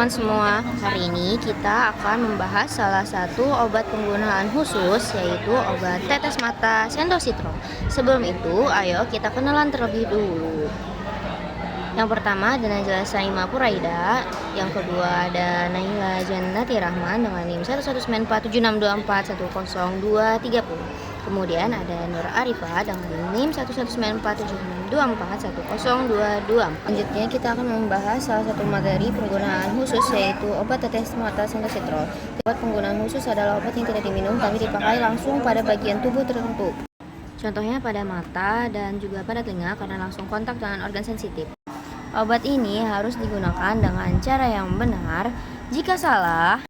teman-teman semua, hari ini kita akan membahas salah satu obat penggunaan khusus, yaitu obat tetes mata Sendositrol. Sebelum itu, ayo kita kenalan terlebih dulu. Yang pertama ada Najla Saima Puraida, yang kedua ada Naila Jannati Rahman dengan NIM 1194762410230. Kemudian ada Nur Arifah dengan NIM 1194762410224. Selanjutnya kita akan membahas salah satu materi penggunaan khusus, yaitu obat tetes mata Sendositrol. Obat penggunaan khusus adalah obat yang tidak diminum tapi dipakai langsung pada bagian tubuh tertentu. Contohnya pada mata dan juga pada telinga karena langsung kontak dengan organ sensitif. Obat ini harus digunakan dengan cara yang benar. Jika salah,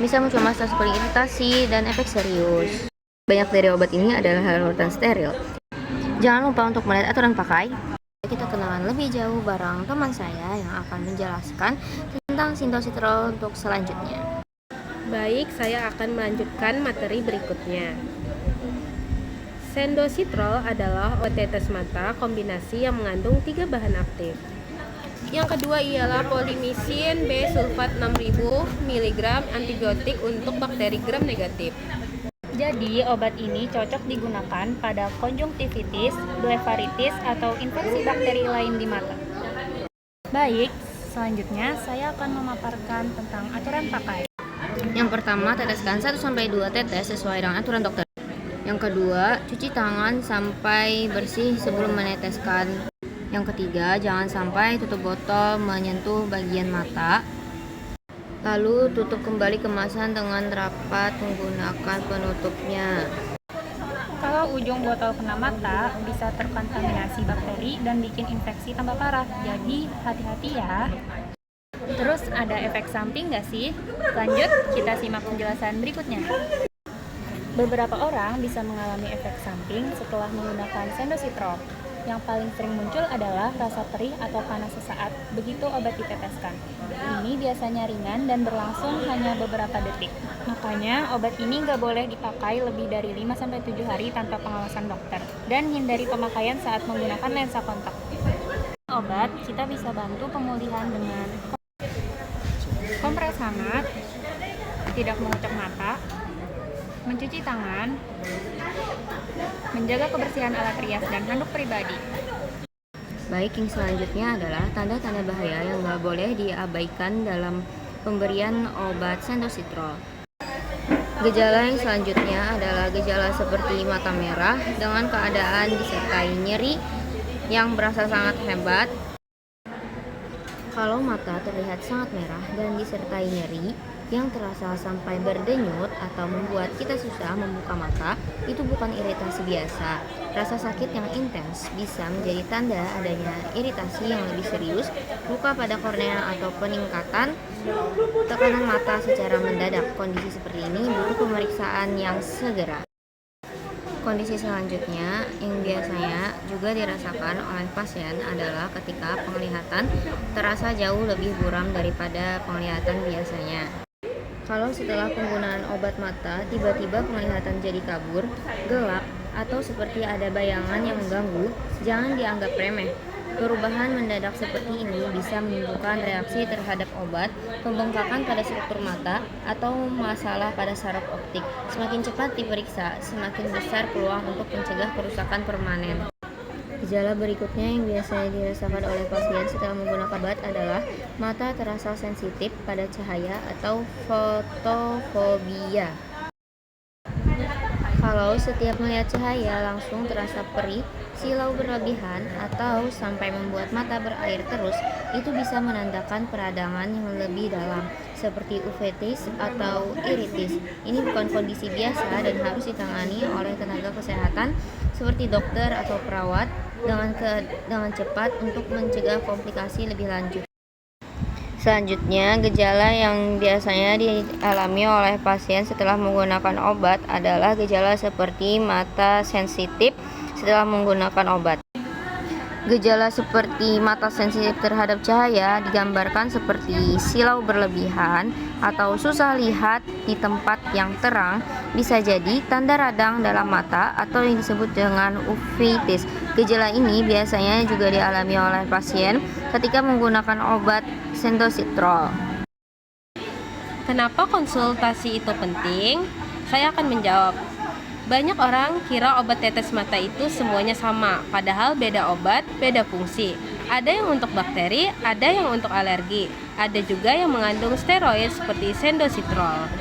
bisa muncul masalah seperti iritasi dan efek serius. Banyak dari obat ini adalah halus dan steril. Jangan lupa untuk melihat aturan pakai. Kita kenalan lebih jauh bareng teman saya yang akan menjelaskan tentang Sendositrol untuk selanjutnya. Baik, saya akan melanjutkan materi berikutnya. Sendositrol adalah obat tetes mata kombinasi yang mengandung 3 bahan aktif. Yang kedua ialah polimisin B sulfat 6000 mg antibiotik untuk bakteri gram negatif. Jadi, obat ini cocok digunakan pada konjungtivitis, blefaritis, atau infeksi bakteri lain di mata. Baik, selanjutnya saya akan memaparkan tentang aturan pakai. Yang pertama, teteskan 1-2 tetes sesuai dengan aturan dokter. Yang kedua, cuci tangan sampai bersih sebelum meneteskan. Yang ketiga, jangan sampai tutup botol menyentuh bagian mata. Lalu tutup kembali kemasan dengan rapat menggunakan penutupnya. Kalau ujung botol kena mata, bisa terkontaminasi bakteri dan bikin infeksi tambah parah. Jadi, hati-hati ya. Terus ada efek samping nggak sih? Lanjut, kita simak penjelasan berikutnya. Beberapa orang bisa mengalami efek samping setelah menggunakan Sendositrol. Yang paling sering muncul adalah rasa perih atau panas sesaat begitu obat diteteskan. Ini biasanya ringan dan berlangsung hanya beberapa detik. Makanya obat ini nggak boleh dipakai lebih dari 5-7 hari tanpa pengawasan dokter. Dan hindari pemakaian saat menggunakan lensa kontak. Obat kita bisa bantu pemulihan dengan kompres hangat, tidak mengucap mata, mencuci tangan, menjaga kebersihan alat rias dan handuk pribadi. Baik, yang selanjutnya adalah tanda-tanda bahaya yang nggak boleh diabaikan dalam pemberian obat Sendositrol. Gejala yang selanjutnya adalah gejala seperti mata merah dengan keadaan disertai nyeri yang berasa sangat hebat. Kalau mata terlihat sangat merah dan disertai nyeri yang terasa sampai berdenyut atau membuat kita susah membuka mata, itu bukan iritasi biasa. Rasa sakit yang intens bisa menjadi tanda adanya iritasi yang lebih serius, luka pada kornea atau peningkatan tekanan mata secara mendadak. Kondisi seperti ini butuh pemeriksaan yang segera. Kondisi selanjutnya yang biasanya juga dirasakan oleh pasien adalah ketika penglihatan terasa jauh lebih buram daripada penglihatan biasanya. Kalau setelah penggunaan obat mata tiba-tiba penglihatan jadi kabur, gelap, atau seperti ada bayangan yang mengganggu, jangan dianggap remeh. Perubahan mendadak seperti ini bisa menimbulkan reaksi terhadap obat, pembengkakan pada struktur mata, atau masalah pada saraf optik. Semakin cepat diperiksa, semakin besar peluang untuk mencegah kerusakan permanen. Gejala berikutnya yang biasanya dirasakan oleh pasien setelah menggunakan obat adalah mata terasa sensitif pada cahaya atau fotofobia. Kalau setiap melihat cahaya langsung terasa perih, silau berlebihan, atau sampai membuat mata berair terus, itu bisa menandakan peradangan yang lebih dalam, seperti uveitis atau iritis. Ini bukan kondisi biasa dan harus ditangani oleh tenaga kesehatan seperti dokter atau perawat dengan cepat untuk mencegah komplikasi lebih lanjut. Selanjutnya, gejala yang biasanya dialami oleh pasien setelah menggunakan obat adalah gejala seperti mata sensitif setelah menggunakan obat. Gejala seperti mata sensitif terhadap cahaya digambarkan seperti silau berlebihan atau susah lihat di tempat yang terang, bisa jadi tanda radang dalam mata atau yang disebut dengan uveitis. Gejala ini biasanya juga dialami oleh pasien ketika menggunakan obat Sendositrol. Kenapa konsultasi itu penting? Saya akan menjawab. Banyak orang kira obat tetes mata itu semuanya sama, padahal beda obat, beda fungsi. Ada yang untuk bakteri, ada yang untuk alergi, ada juga yang mengandung steroid seperti sendositrol.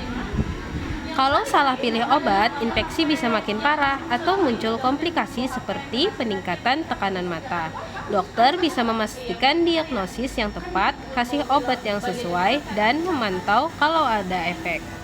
Kalau salah pilih obat, infeksi bisa makin parah atau muncul komplikasi seperti peningkatan tekanan mata. Dokter bisa memastikan diagnosis yang tepat, kasih obat yang sesuai, dan memantau kalau ada efek.